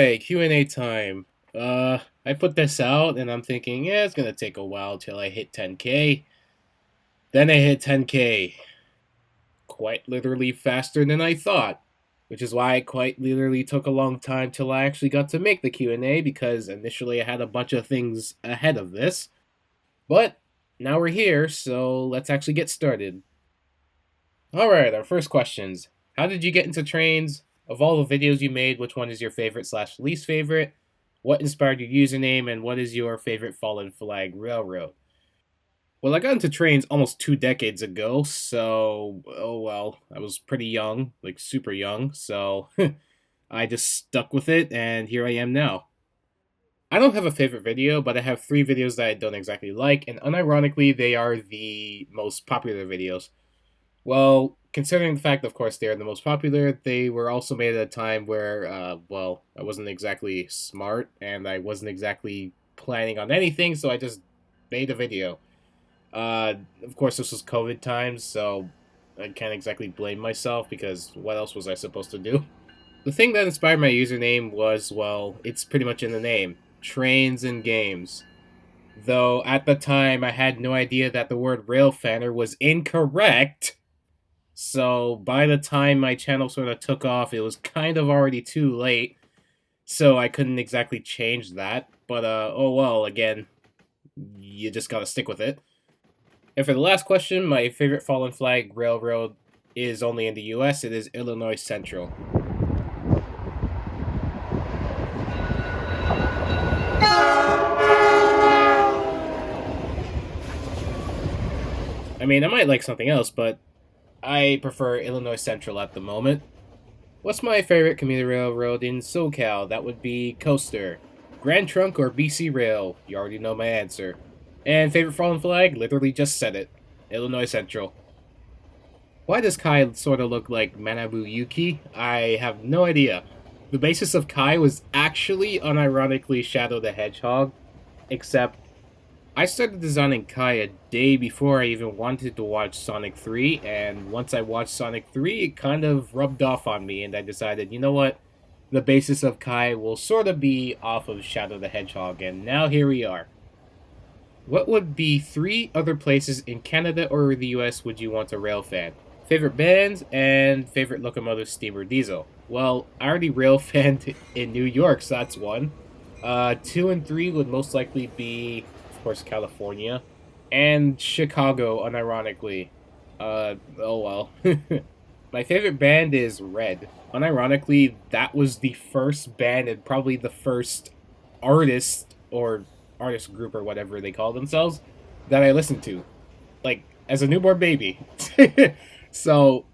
Alright, Q&A time. I put this out and I'm thinking, yeah, it's gonna take a while till I hit 10K. Then I hit 10K. Quite literally faster than I thought. Which is why it quite literally took a long time till I actually got to make the Q&A, because initially I had a bunch of things ahead of this. But now we're here, so let's actually get started. Alright, our first questions. How did you get into trains? Of all the videos you made, which one is your favorite slash least favorite? What inspired your username, and what is your favorite fallen flag railroad? Well, I got into trains almost 2 decades ago, so, oh well, I was pretty young, like super young, so I just stuck with it, and here I am now. I don't have a favorite video, but I have 3 videos that I don't exactly like, and unironically, they are the most popular videos. Well, considering the fact, of course, they are the most popular, they were also made at a time where, well, I wasn't exactly smart and I wasn't exactly planning on anything, so I just made a video. Of course, this was COVID times, so I can't exactly blame myself because what else was I supposed to do? The thing that inspired my username was, well, it's pretty much in the name trains and games. Though at the time, I had no idea that the word Railfanner was incorrect. So by the time my channel sort of took off, it was kind of already too late. So I couldn't exactly change that. But, oh well, again, you just gotta stick with it. And for the last question, my favorite fallen flag railroad is only in the US. It is Illinois Central. I mean, I might like something else, but I prefer Illinois Central at the moment. What's my favorite commuter railroad in SoCal? That would be Coaster. Grand Trunk or BC Rail? You already know my answer. And favorite fallen flag? Literally just said it. Illinois Central. Why does Kai sort of look like Manabu Yuki? I have no idea. The basis of Kai was actually unironically Shadow the Hedgehog, except I started designing Kai a day before I even wanted to watch Sonic 3, and once I watched Sonic 3, it kind of rubbed off on me, and I decided, you know what? The basis of Kai will sort of be off of Shadow the Hedgehog, and now here we are. What would be 3 other places in Canada or the US would you want a Railfan? Favorite bands and favorite locomotive, steam or diesel? Well, I already Railfanned in New York, so that's one. 2 and 3 would most likely be, of course, California, and Chicago, unironically. Oh well. My favorite band is Red. Unironically, that was the first band and probably the first artist or artist group or whatever they call themselves that I listened to, like as a newborn baby. So,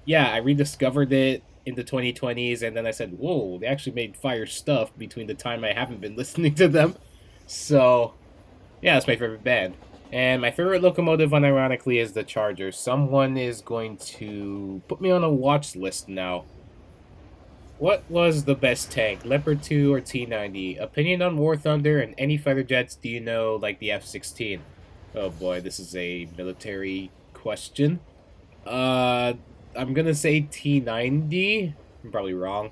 yeah, I rediscovered it in the 2020s, and then I said, "Whoa, they actually made fire stuff." Between the time I haven't been listening to them, so yeah, that's my favorite band. And my favorite locomotive, unironically, is the Charger. Someone is going to put me on a watch list now. What was the best tank, Leopard 2 or T-90? Opinion on War Thunder and any fighter jets do you know, like the F-16? Oh boy, this is a military question. Uh, I'm gonna say T-90. I'm probably wrong.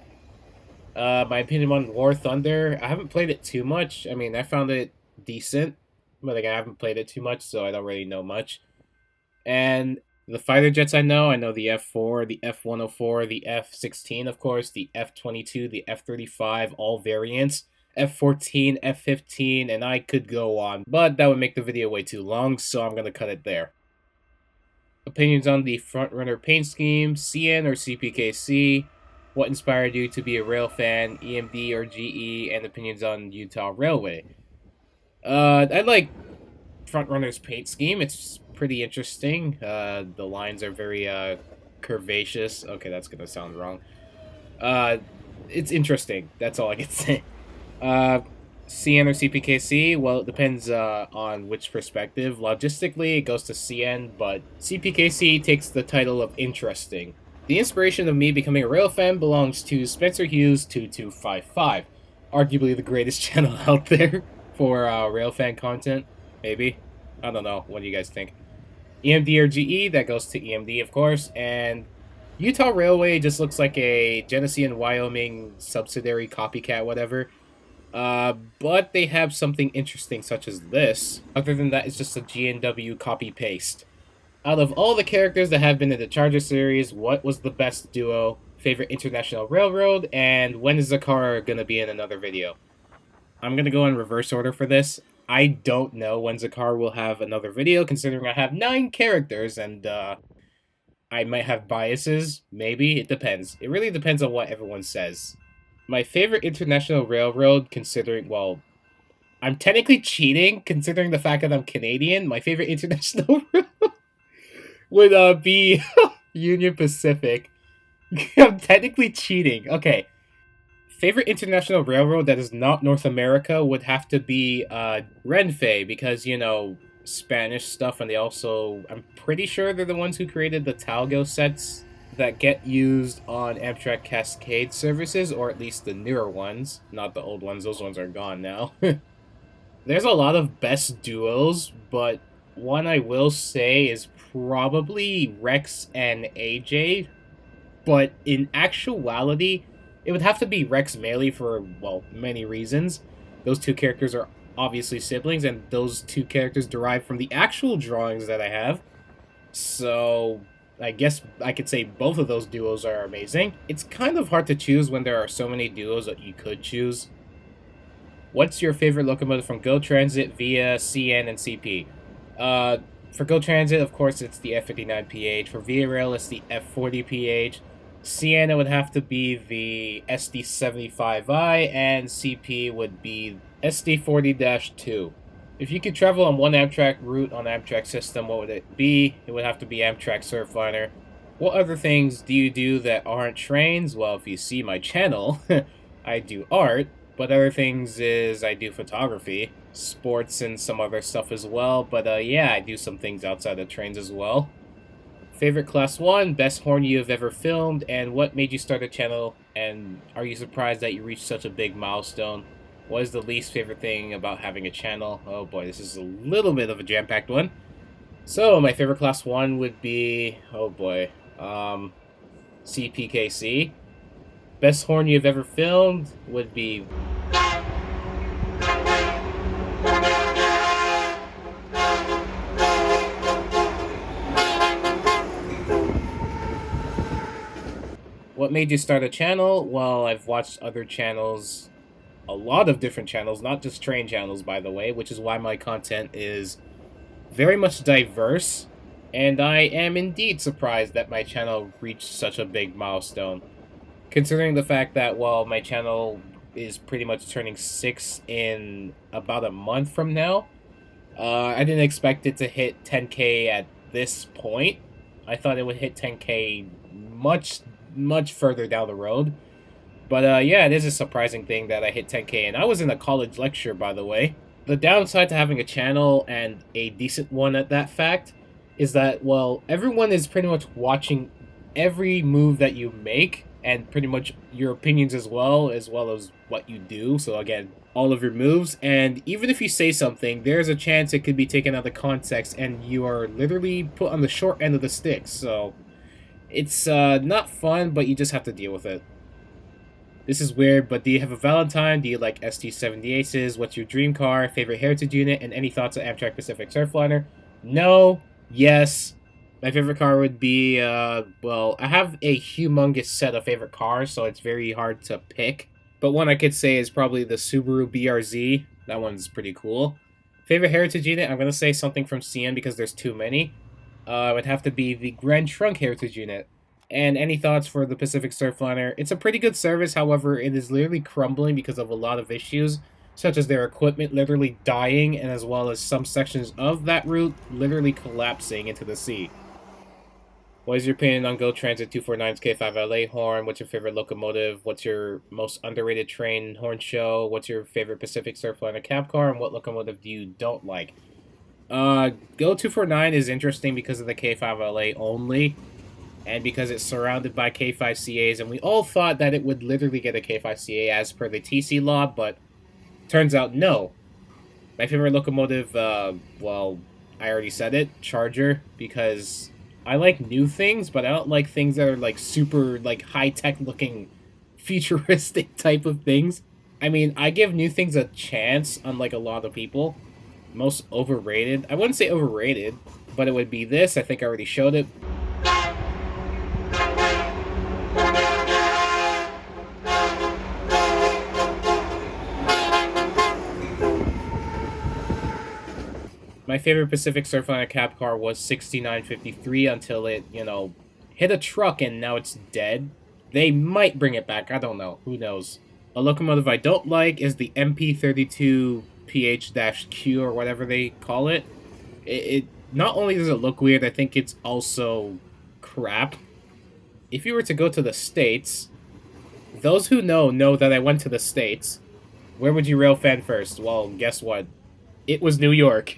My opinion on War Thunder, I haven't played it too much. I mean, I found it decent, but like I haven't played it too much, so I don't really know much. And the fighter jets I know the F4, the F-104, the F-16, of course, the F-22, the F-35, all variants, F-14, F-15, and I could go on, but that would make the video way too long, so I'm gonna cut it there. Opinions on the Frontrunner paint scheme, CN or CPKC? What inspired you to be a rail fan, EMD or GE? And opinions on Utah Railway. I like Frontrunner's paint scheme. It's pretty interesting. The lines are very curvaceous. Okay, that's gonna sound wrong. Uh, it's interesting. That's all I can say. Uh, CN or CPKC? Well, it depends on which perspective. Logistically, it goes to CN, but CPKC takes the title of interesting. The inspiration of me becoming a rail fan belongs to Spencer Hughes 2255, arguably the greatest channel out there for rail fan content. Maybe, I don't know. What do you guys think? EMD or GE? That goes to EMD, of course. And Utah Railway just looks like a Genesee and Wyoming subsidiary copycat, whatever. But they have something interesting such as this. Other than that, it's just a GNW copy-paste. Out of all the characters that have been in the Charger series, what was the best duo, favorite international railroad, and when is Zakar gonna be in another video? I'm gonna go in reverse order for this. I don't know when Zakar will have another video, considering I have 9 characters, and I might have biases. Maybe. It depends. It really depends on what everyone says. My favorite international railroad, considering, well, I'm technically cheating, considering the fact that I'm Canadian. My favorite international railroad would be Union Pacific. I'm technically cheating. Okay. Favorite international railroad that is not North America would have to be Renfe, because, you know, Spanish stuff, and they also, I'm pretty sure they're the ones who created the Talgo sets that get used on Amtrak Cascade services, or at least the newer ones, not the old ones. Those ones are gone now. There's a lot of best duos, but one I will say is probably Rex and AJ, but in actuality, it would have to be Rex Melee for, well, many reasons. Those two characters are obviously siblings, and those two characters derive from the actual drawings that I have. So, I guess I could say both of those duos are amazing. It's kind of hard to choose when there are so many duos that you could choose. What's your favorite locomotive from GO Transit, VIA, CN, and CP? For GO Transit, of course, it's the F59PH. For VIA Rail, it's the F40PH. CN, it would have to be the SD75I, and CP would be SD40-2. If you could travel on one Amtrak route on Amtrak system, what would it be? It would have to be Amtrak Surfliner. What other things do you do that aren't trains? Well, if you see my channel, I do art, but other things is I do photography, sports, and some other stuff as well. But yeah, I do some things outside of trains as well. Favorite Class 1, best horn you have ever filmed, and what made you start a channel, and are you surprised that you reached such a big milestone? What is the least favorite thing about having a channel? Oh boy, this is a little bit of a jam-packed one. So, my favorite Class 1 would be, oh boy, CPKC. Best horn you've ever filmed would be... What made you start a channel? Well, I've watched other channels, a lot of different channels, not just train channels, by the way, which is why my content is very much diverse, and I am indeed surprised that my channel reached such a big milestone. Considering the fact that, well, my channel is pretty much turning 6 in about a month from now, I didn't expect it to hit 10K at this point. I thought it would hit 10K much further down the road. But yeah, it is a surprising thing that I hit 10K, and I was in a college lecture, by the way. The downside to having a channel, and a decent one at that fact, is that, well, everyone is pretty much watching every move that you make, and pretty much your opinions as well as what you do. So again, all of your moves, and even if you say something, there's a chance it could be taken out of context, and you are literally put on the short end of the stick. So it's not fun, but you just have to deal with it. This is weird, but do you have a Valentine? Do you like ST-78s? What's your dream car? Favorite heritage unit? And any thoughts on Amtrak Pacific Surfliner? No. Yes. My favorite car would be, well, I have a humongous set of favorite cars, so it's very hard to pick. But one I could say is probably the Subaru BRZ. That one's pretty cool. Favorite heritage unit? I'm going to say something from CN because there's too many. It would have to be the Grand Trunk heritage unit. And any thoughts for the Pacific Surfliner? It's a pretty good service, however, it is literally crumbling because of a lot of issues, such as their equipment literally dying, and as well as some sections of that route literally collapsing into the sea. What is your opinion on GO Transit 249's K5LA horn? What's your favorite locomotive? What's your most underrated train horn show? What's your favorite Pacific Surfliner cab car? And what locomotive do you don't like? GO 249 is interesting because of the K5LA only, and because it's surrounded by K5CAs, and we all thought that it would literally get a K5CA as per the TC law, but turns out no. My favorite locomotive, well, I already said it, Charger, because I like new things, but I don't like things that are like super like high tech looking, futuristic type of things. I mean, I give new things a chance, unlike a lot of people. Most overrated. I wouldn't say overrated, but it would be this. I think I already showed it. My favorite Pacific Surfliner cab car was 6953 until it, hit a truck and now it's dead. They might bring it back. I don't know. Who knows? A locomotive I don't like is the MP32PH-Q or whatever they call it. It not only does it look weird, I think it's also crap. If you were to go to the States, those who know that I went to the States. Where would you Railfan first? Well, guess what? It was New York.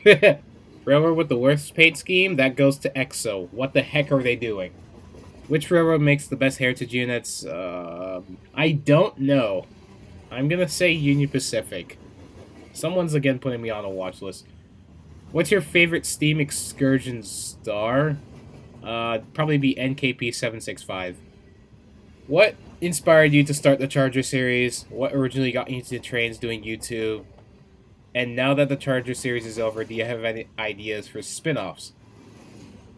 Railroad with the worst paint scheme? That goes to EXO. What the heck are they doing? Which railroad makes the best heritage units? I don't know. I'm gonna say Union Pacific. Someone's again putting me on a watch list. What's your favorite Steam Excursion star? Probably be NKP765. What inspired you to start the Charger series? What originally got you into trains doing YouTube? And now that the Charger series is over, do you have any ideas for spin-offs?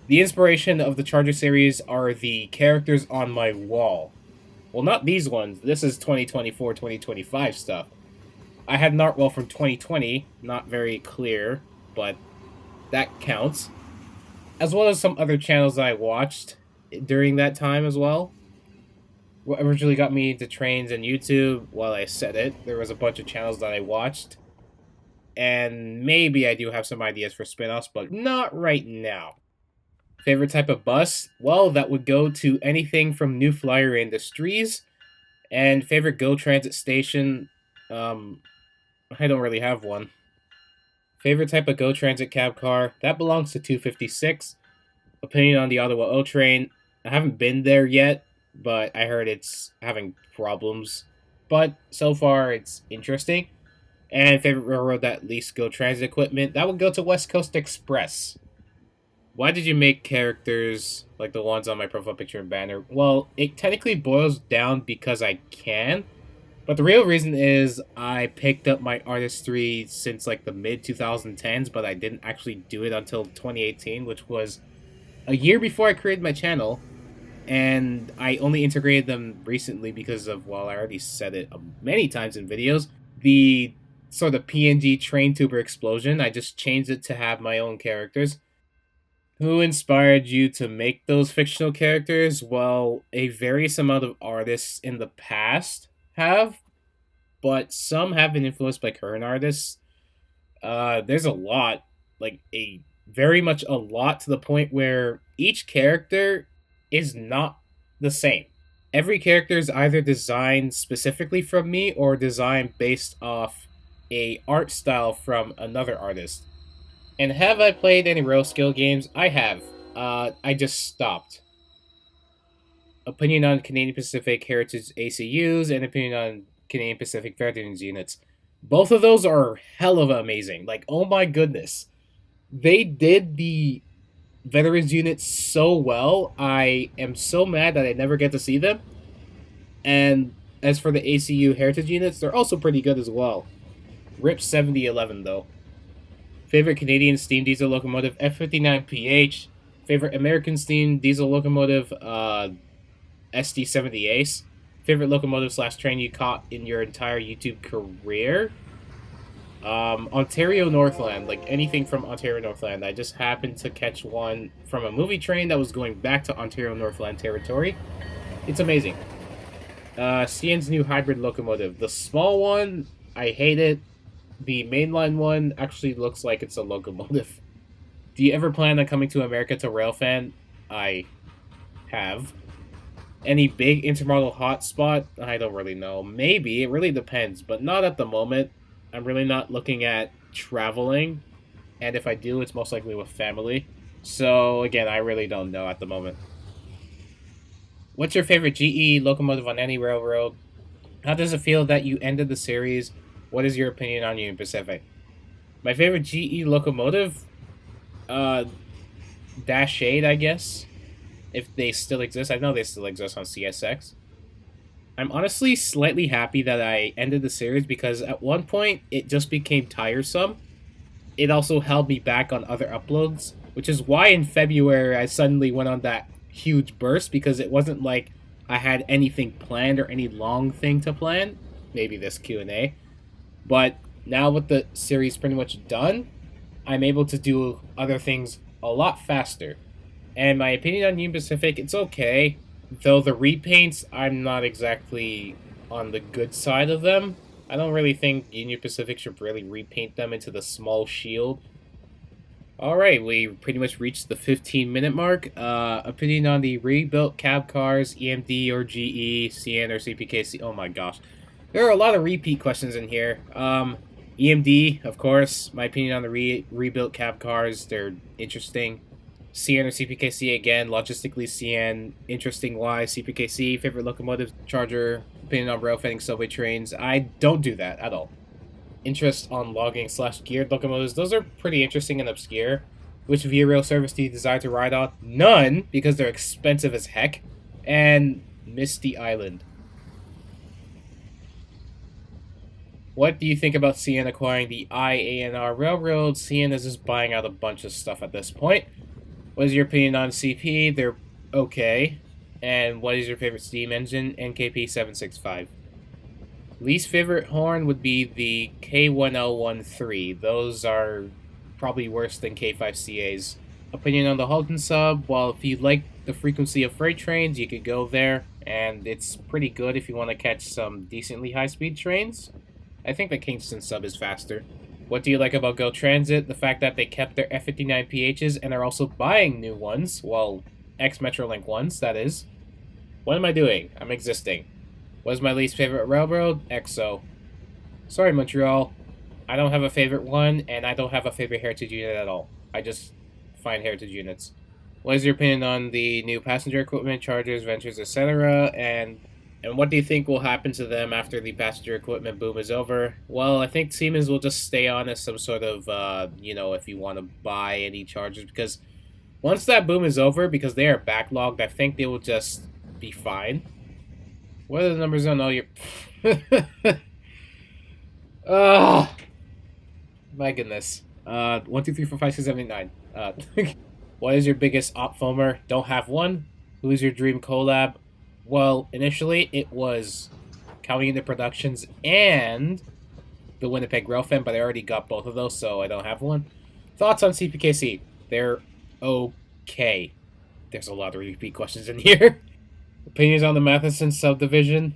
The inspiration of the Charger series are the characters on my wall. Well, not these ones. This is 2024, 2025 stuff. I had Nartwell from 2020, not very clear, but that counts. As well as some other channels that I watched during that time as well. What originally got me into trains and YouTube, well, I said it, there was a bunch of channels that I watched. And maybe I do have some ideas for spin-offs, but not right now. Favorite type of bus? Well, that would go to anything from New Flyer Industries. And favorite Go Transit station? I don't really have one. Favorite type of Go Transit cab car? That belongs to 256. Opinion on the Ottawa O train? I haven't been there yet, but I heard it's having problems. But so far, it's interesting. And favorite railroad that least Go Transit equipment? That would go to West Coast Express. Why did you make characters like the ones on my profile picture and banner? Well, it technically boils down because I can. But the real reason is I picked up my artistry since like the mid 2010s, but I didn't actually do it until 2018, which was a year before I created my channel. And I only integrated them recently because of, well, I already said it many times in videos, the sort of PNG train tuber explosion. I just changed it to have my own characters. Who inspired you to make those fictional characters? Well, a various amount of artists in the past have, but some have been influenced by current artists. There's a lot, like a very much a lot to the point where each character is not the same. Every character is either designed specifically from me or designed based off a art style from another artist. And have I played any rail skill games? I have. I just stopped. Opinion on Canadian Pacific Heritage ACUs and opinion on Canadian Pacific Veterans units. Both of those are hell of amazing. Like, oh my goodness. They did the Veterans units so well. I am so mad that I never get to see them. And as for the ACU Heritage units, they're also pretty good as well. RIP 7011 though. Favorite Canadian steam diesel locomotive, F59PH. Favorite American steam diesel locomotive, SD70 Ace. Favorite locomotive / train you caught in your entire YouTube career? Ontario Northland, like anything from Ontario Northland. I just happened to catch one from a movie train that was going back to Ontario Northland territory. It's amazing. CN's new hybrid locomotive. The small one, I hate it. The mainline one actually looks like it's a locomotive. Do you ever plan on coming to America to Railfan? I have. Any big intermodal hotspot? I don't really know. Maybe. It really depends, but not at the moment. I'm really not looking at traveling. And if I do, it's most likely with family. So, again, I really don't know at the moment. What's your favorite GE locomotive on any railroad? How does it feel that you ended the series? What is your opinion on Union Pacific? My favorite GE locomotive? Dash 8, I guess. if they still exist. I know they still exist on CSX. I'm honestly slightly happy that I ended the series because at one point it just became tiresome. It also held me back on other uploads, which is why in February I suddenly went on that huge burst because it wasn't like I had anything planned or any long thing to plan. Maybe this Q&A. But now with the series pretty much done, I'm able to do other things a lot faster. And my opinion on Union Pacific, it's okay. Though the repaints, I'm not exactly on the good side of them. I don't really think Union Pacific should really repaint them into the small shield. Alright, we pretty much reached the 15-minute mark. Opinion on the rebuilt cab cars, EMD or GE, CN or CPKC. Oh my gosh. There are a lot of repeat questions in here. EMD, of course. My opinion on the rebuilt cab cars, they're interesting. CN or CPKC again, logistically CN, interesting why. CPKC, favorite locomotive charger, opinion on railfanning subway trains. I don't do that at all. Interest on logging slash geared locomotives, those are pretty interesting and obscure. Which via rail service do you desire to ride on? None, because they're expensive as heck. And Misty Island. What do you think about CN acquiring the IANR Railroad? CN is just buying out a bunch of stuff at this point. What is your opinion on CP? They're okay. And what is your favorite steam engine? NKP 765. Least favorite horn would be the K1L13. Those are probably worse than K5CAs. Opinion on the Halton sub? Well, if you like the frequency of freight trains, you could go there. And it's pretty good if you want to catch some decently high-speed trains. I think the Kingston sub is faster. What do you like about Go Transit? The fact that they kept their F59PHs and are also buying new ones. Well, ex-Metrolink ones, that is. What am I doing? I'm existing. What is my least favorite railroad? EXO. Sorry, Montreal. I don't have a favorite one, and I don't have a favorite heritage unit at all. I just find heritage units. What is your opinion on the new passenger equipment, chargers, ventures, etc.? And what do you think will happen to them after the passenger equipment boom is over? Well, I think Siemens will just stay on as some sort of, if you want to buy any chargers, because once that boom is over, because they are backlogged, I think they will just be fine. What are the numbers on all your... Oh, my goodness. 1, 2, 3, 4, 5, 6, 7, 8, 9. What is your biggest op foamer? Don't have one. Who is your dream collab? Well, initially it was Counting into Productions and the Winnipeg Railfan, but I already got both of those, so I don't have one. Thoughts on CPKC? They're okay. There's a lot of repeat questions in here. Opinions on the Matheson subdivision?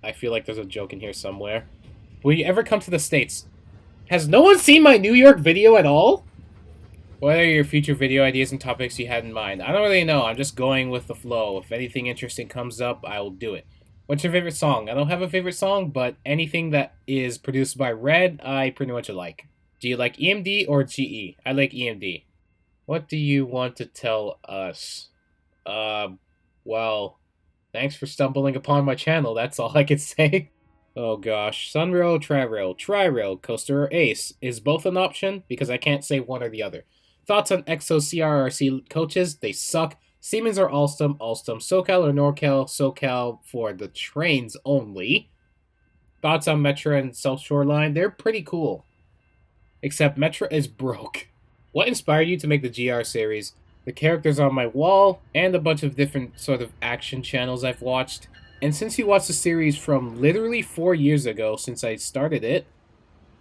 I feel like there's a joke in here somewhere. Will you ever come to the States? Has no one seen my New York video at all? What are your future video ideas and topics you had in mind? I don't really know. I'm just going with the flow. If anything interesting comes up, I will do it. What's your favorite song? I don't have a favorite song, but anything that is produced by Red, I pretty much like. Do you like EMD or GE? I like EMD. What do you want to tell us? Well, thanks for stumbling upon my channel. That's all I can say. Oh gosh. Sunrail, Tri-Rail, Coaster, or Ace. Is both an option? Because I can't say one or the other. Thoughts on EXO CRRC coaches? They suck. Siemens or Alstom? Alstom. SoCal or NorCal? SoCal for the trains only. Thoughts on Metra and South Shoreline? They're pretty cool. Except Metra is broke. What inspired you to make the GR series? The characters on my wall, and a bunch of different sort of action channels I've watched. And since you watched the series from literally 4 years ago since I started it,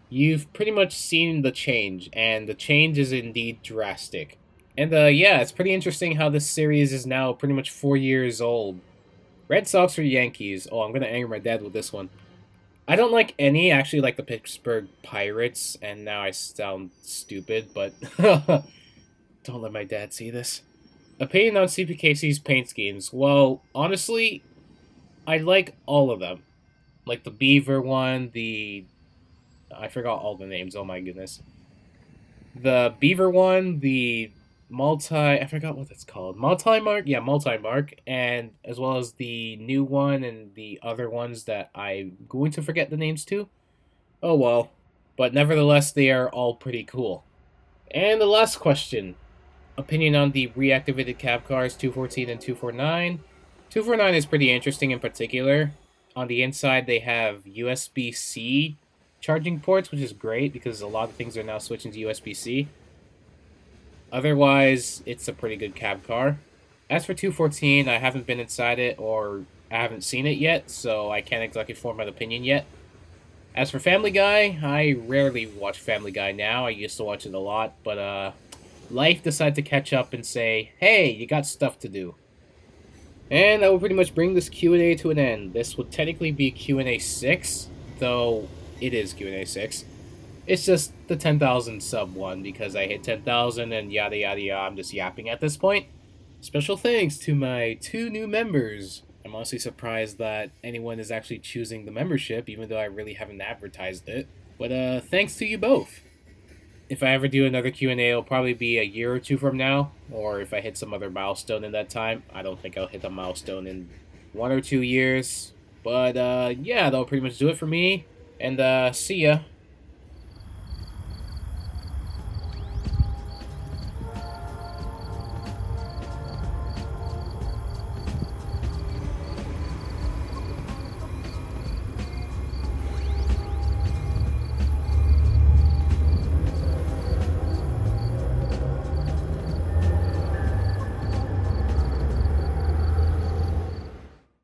you've pretty much seen the change, and the change is indeed drastic. And yeah, it's pretty interesting how this series is now pretty much 4 years old. Red Sox or Yankees? Oh, I'm gonna anger my dad with this one. I don't like any. I actually like the Pittsburgh Pirates, and now I sound stupid, but don't let my dad see this. Opinion on CPKC's paint schemes? Well, honestly, I like all of them. Like the Beaver one, I forgot all the names, oh my goodness. The Beaver one, the I forgot what it's called. Multi-Mark? Yeah, Multi-Mark. And as well as the new one and the other ones that I'm going to forget the names to. Oh well. But nevertheless, they are all pretty cool. And the last question. Opinion on the reactivated cab cars 214 and 249. 249 is pretty interesting in particular. On the inside, they have USB C charging ports, which is great because a lot of things are now switching to USB C. Otherwise, it's a pretty good cab car. As for 214, I haven't been inside it or I haven't seen it yet, so I can't exactly form an opinion yet. As for Family Guy, I rarely watch Family Guy now. I used to watch it a lot, but life decided to catch up and say, "Hey, you got stuff to do." And that will pretty much bring this Q&A to an end. This would technically be Q&A 6, though it is Q&A 6. It's just the 10,000 sub one because I hit 10,000 and yada yada yada. I'm just yapping at this point. Special thanks to my 2 new members. I'm honestly surprised that anyone is actually choosing the membership, even though I really haven't advertised it. But thanks to you both. If I ever do another Q&A, it'll probably be a year or two from now, or if I hit some other milestone in that time. I don't think I'll hit a milestone in 1 or 2 years. But yeah, that'll pretty much do it for me. And see ya.